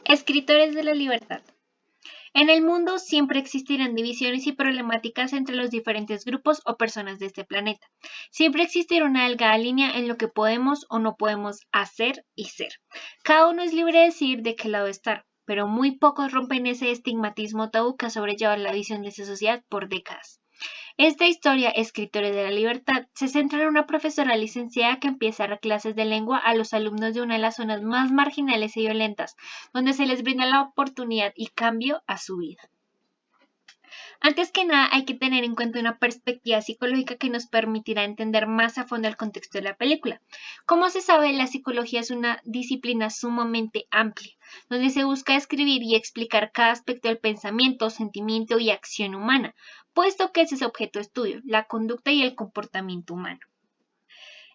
Escritores de la libertad. En el mundo siempre existirán divisiones y problemáticas entre los diferentes grupos o personas de este planeta. Siempre existirá una delgada línea en lo que podemos o no podemos hacer y ser. Cada uno es libre de decidir de qué lado estar, pero muy pocos rompen ese estigmatismo tabú que ha sobrellevado la visión de esa sociedad por décadas. Esta historia, Escritores de la Libertad, se centra en una profesora licenciada que empieza a dar clases de lengua a los alumnos de una de las zonas más marginales y violentas, donde se les brinda la oportunidad y cambio a su vida. Antes que nada, hay que tener en cuenta una perspectiva psicológica que nos permitirá entender más a fondo el contexto de la película. Como se sabe, la psicología es una disciplina sumamente amplia, donde se busca describir y explicar cada aspecto del pensamiento, sentimiento y acción humana, puesto que ese es objeto de estudio, la conducta y el comportamiento humano.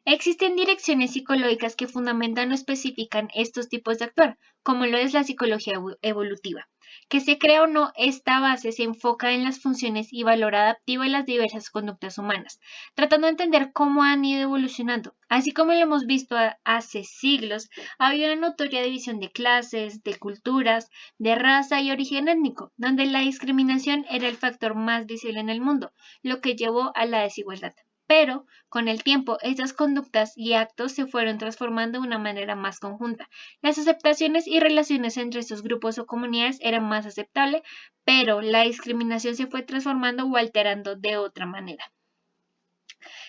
Existen direcciones psicológicas que fundamentan o especifican estos tipos de actuar, como lo es la psicología evolutiva. Que se crea o no, esta base se enfoca en las funciones y valor adaptivo de las diversas conductas humanas, tratando de entender cómo han ido evolucionando. Así como lo hemos visto hace siglos, había una notoria división de clases, de culturas, de raza y origen étnico, donde la discriminación era el factor más visible en el mundo, lo que llevó a la desigualdad. Pero, con el tiempo, estas conductas y actos se fueron transformando de una manera más conjunta. Las aceptaciones y relaciones entre estos grupos o comunidades eran más aceptables, pero la discriminación se fue transformando o alterando de otra manera.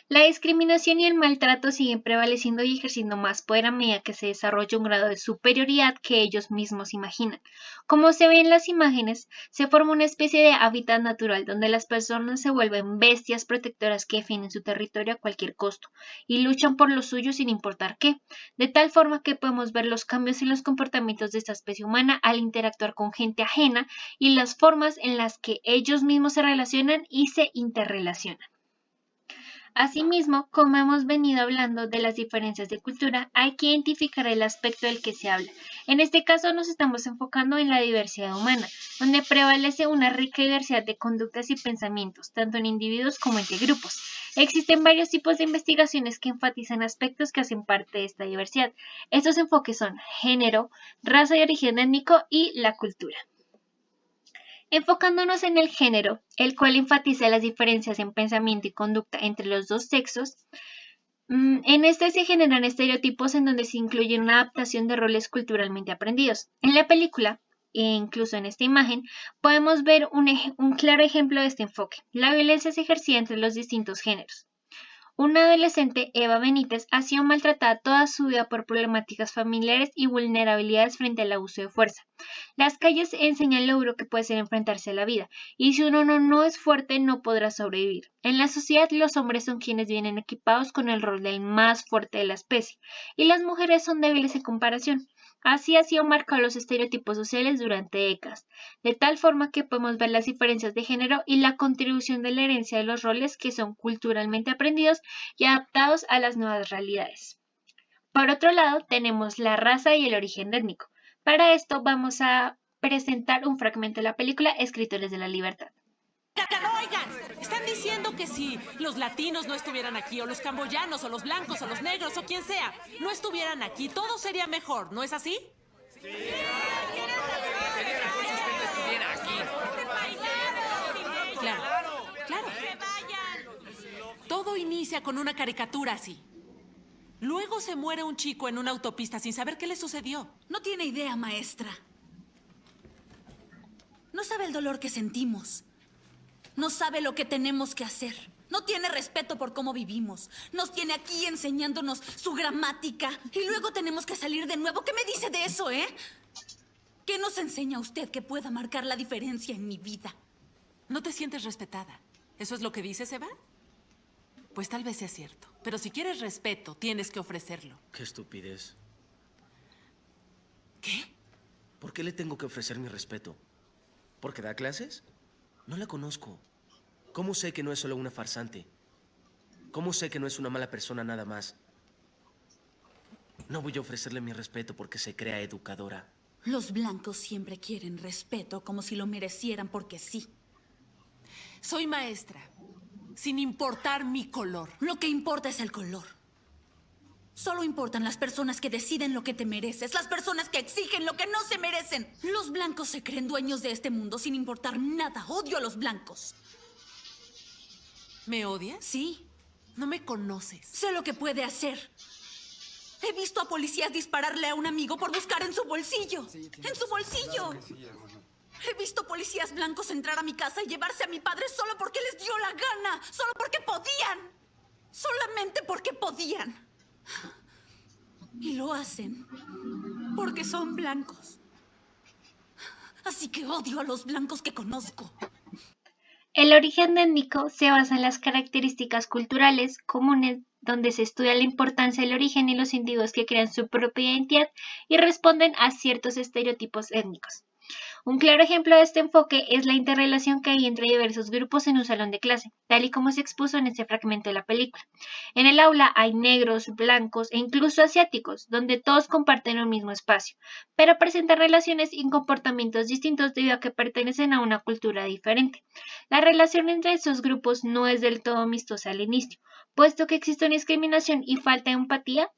La discriminación y el maltrato siguen prevaleciendo y ejerciendo más poder a medida que se desarrolla un grado de superioridad que ellos mismos imaginan. Como se ve en las imágenes, se forma una especie de hábitat natural donde las personas se vuelven bestias protectoras que defienden su territorio a cualquier costo y luchan por lo suyo sin importar qué, de tal forma que podemos ver los cambios en los comportamientos de esta especie humana al interactuar con gente ajena y las formas en las que ellos mismos se relacionan y se interrelacionan. Asimismo, como hemos venido hablando de las diferencias de cultura, hay que identificar el aspecto del que se habla. En este caso nos estamos enfocando en la diversidad humana, donde prevalece una rica diversidad de conductas y pensamientos, tanto en individuos como entre grupos. Existen varios tipos de investigaciones que enfatizan aspectos que hacen parte de esta diversidad. Estos enfoques son género, raza y origen étnico y la cultura. Enfocándonos en el género, el cual enfatiza las diferencias en pensamiento y conducta entre los dos sexos, en este se generan estereotipos en donde se incluye una adaptación de roles culturalmente aprendidos. En la película, e incluso en esta imagen, podemos ver un claro ejemplo de este enfoque. La violencia se ejercía entre los distintos géneros. Una adolescente, Eva Benítez, ha sido maltratada toda su vida por problemáticas familiares y vulnerabilidades frente al abuso de fuerza. Las calles enseñan lo duro que puede ser enfrentarse a la vida, y si uno no es fuerte no podrá sobrevivir. En la sociedad los hombres son quienes vienen equipados con el rol del más fuerte de la especie, y las mujeres son débiles en comparación. Así han sido marcados los estereotipos sociales durante décadas, de tal forma que podemos ver las diferencias de género y la contribución de la herencia de los roles que son culturalmente aprendidos y adaptados a las nuevas realidades. Por otro lado, tenemos la raza y el origen étnico. Para esto vamos a presentar un fragmento de la película Escritores de la Libertad. Oigan, están diciendo que si los latinos no estuvieran aquí, o los camboyanos, o los blancos, o los negros, o quien sea, no estuvieran aquí, todo sería mejor, ¿no es así? Sí. Claro. Todo inicia con una caricatura así. Luego se muere un chico en una autopista sin saber qué le sucedió. No tiene idea, maestra. No sabe el dolor que sentimos. No sabe lo que tenemos que hacer. No tiene respeto por cómo vivimos. Nos tiene aquí enseñándonos su gramática. Y luego tenemos que salir de nuevo. ¿Qué me dice de eso, eh? ¿Qué nos enseña usted que pueda marcar la diferencia en mi vida? ¿No te sientes respetada? ¿Eso es lo que dices, Eva? Pues tal vez sea cierto. Pero si quieres respeto, tienes que ofrecerlo. Qué estupidez. ¿Qué? ¿Por qué le tengo que ofrecer mi respeto? ¿Porque da clases? No la conozco. ¿Cómo sé que no es solo una farsante? ¿Cómo sé que no es una mala persona nada más? No voy a ofrecerle mi respeto porque se crea educadora. Los blancos siempre quieren respeto como si lo merecieran porque sí. Soy maestra, sin importar mi color. Lo que importa es el color. Solo importan las personas que deciden lo que te mereces, las personas que exigen lo que no se merecen. Los blancos se creen dueños de este mundo sin importar nada. Odio a los blancos. ¿Me odias? Sí, No me conoces. sé lo que puede hacer. He visto a policías dispararle a un amigo por buscar en su bolsillo. ¡En su bolsillo! He visto policías blancos entrar a mi casa y llevarse a mi padre solo porque les dio la gana. Solo porque podían. Solamente porque podían. Y lo hacen porque son blancos. Así que odio a los blancos que conozco. El origen étnico se basa en las características culturales comunes donde se estudia la importancia del origen y los individuos que crean su propia identidad y responden a ciertos estereotipos étnicos. Un claro ejemplo de este enfoque es la interrelación que hay entre diversos grupos en un salón de clase, tal y como se expuso en este fragmento de la película. En el aula hay negros, blancos e incluso asiáticos, donde todos comparten un mismo espacio, pero presentan relaciones y comportamientos distintos debido a que pertenecen a una cultura diferente. La relación entre estos grupos no es del todo amistosa al inicio, puesto que existe una discriminación y falta de empatía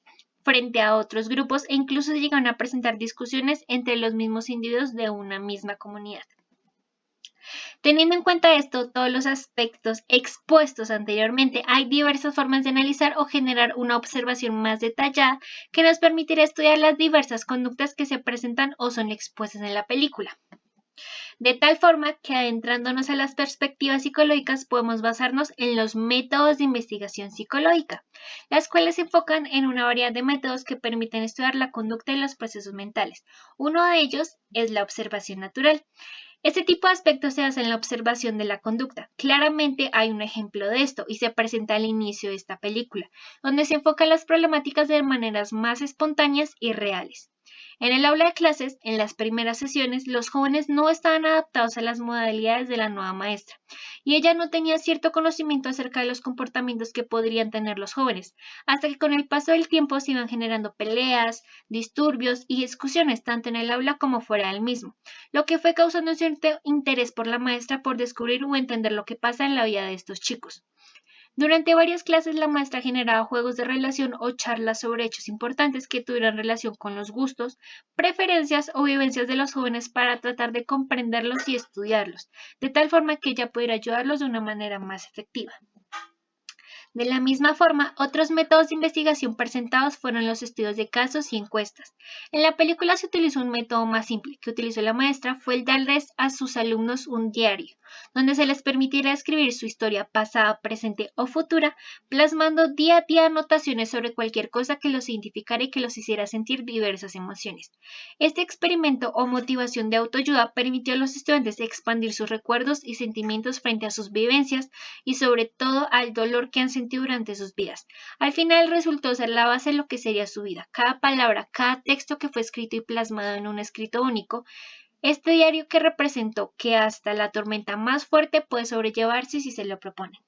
frente a otros grupos e incluso llegan a presentar discusiones entre los mismos individuos de una misma comunidad. Teniendo en cuenta esto, todos los aspectos expuestos anteriormente, hay diversas formas de analizar o generar una observación más detallada que nos permitirá estudiar las diversas conductas que se presentan o son expuestas en la película. De tal forma que adentrándonos a las perspectivas psicológicas podemos basarnos en los métodos de investigación psicológica, las cuales se enfocan en una variedad de métodos que permiten estudiar la conducta y los procesos mentales. Uno de ellos es la observación natural. Este tipo de aspectos se basa en la observación de la conducta. Claramente hay un ejemplo de esto y se presenta al inicio de esta película, donde se enfocan las problemáticas de maneras más espontáneas y reales. En el aula de clases, en las primeras sesiones, los jóvenes no estaban adaptados a las modalidades de la nueva maestra, y ella no tenía cierto conocimiento acerca de los comportamientos que podrían tener los jóvenes, hasta que con el paso del tiempo se iban generando peleas, disturbios y discusiones tanto en el aula como fuera del mismo, lo que fue causando un cierto interés por la maestra por descubrir o entender lo que pasa en la vida de estos chicos. Durante varias clases la maestra generaba juegos de relación o charlas sobre hechos importantes que tuvieran relación con los gustos, preferencias o vivencias de los jóvenes para tratar de comprenderlos y estudiarlos, de tal forma que ella pudiera ayudarlos de una manera más efectiva. De la misma forma, otros métodos de investigación presentados fueron los estudios de casos y encuestas. En la película se utilizó un método más simple que utilizó la maestra fue el darles a sus alumnos un diario, donde se les permitiera escribir su historia pasada, presente o futura, plasmando día a día anotaciones sobre cualquier cosa que los identificara y que los hiciera sentir diversas emociones. Este experimento o motivación de autoayuda permitió a los estudiantes expandir sus recuerdos y sentimientos frente a sus vivencias y sobre todo al dolor que han sentido durante sus vidas. Al final resultó ser la base de lo que sería su vida. Cada palabra, cada texto que fue escrito y plasmado en un escrito único, este diario que representó que hasta la tormenta más fuerte puede sobrellevarse si se lo propone.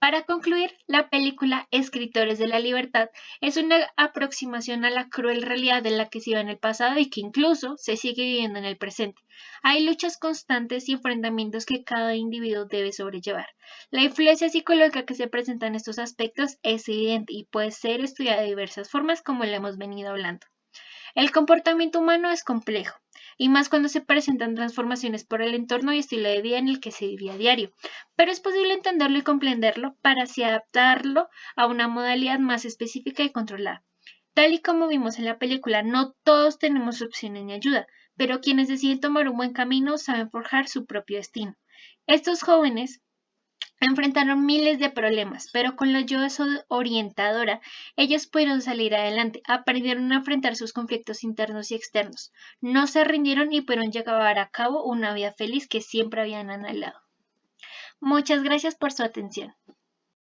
Para concluir, la película Escritores de la Libertad es una aproximación a la cruel realidad de la que se iba en el pasado y que incluso se sigue viviendo en el presente. Hay luchas constantes y enfrentamientos que cada individuo debe sobrellevar. La influencia psicológica que se presenta en estos aspectos es evidente y puede ser estudiada de diversas formas como lo hemos venido hablando. El comportamiento humano es complejo, y más cuando se presentan transformaciones por el entorno y estilo de vida en el que se vivía a diario, pero es posible entenderlo y comprenderlo para así adaptarlo a una modalidad más específica y controlada. Tal y como vimos en la película, no todos tenemos opciones ni ayuda, pero quienes deciden tomar un buen camino saben forjar su propio destino. Estos jóvenes enfrentaron miles de problemas, pero con la ayuda orientadora, ellos pudieron salir adelante, aprendieron a enfrentar sus conflictos internos y externos, no se rindieron y pudieron llevar a cabo una vida feliz que siempre habían anhelado. Muchas gracias por su atención.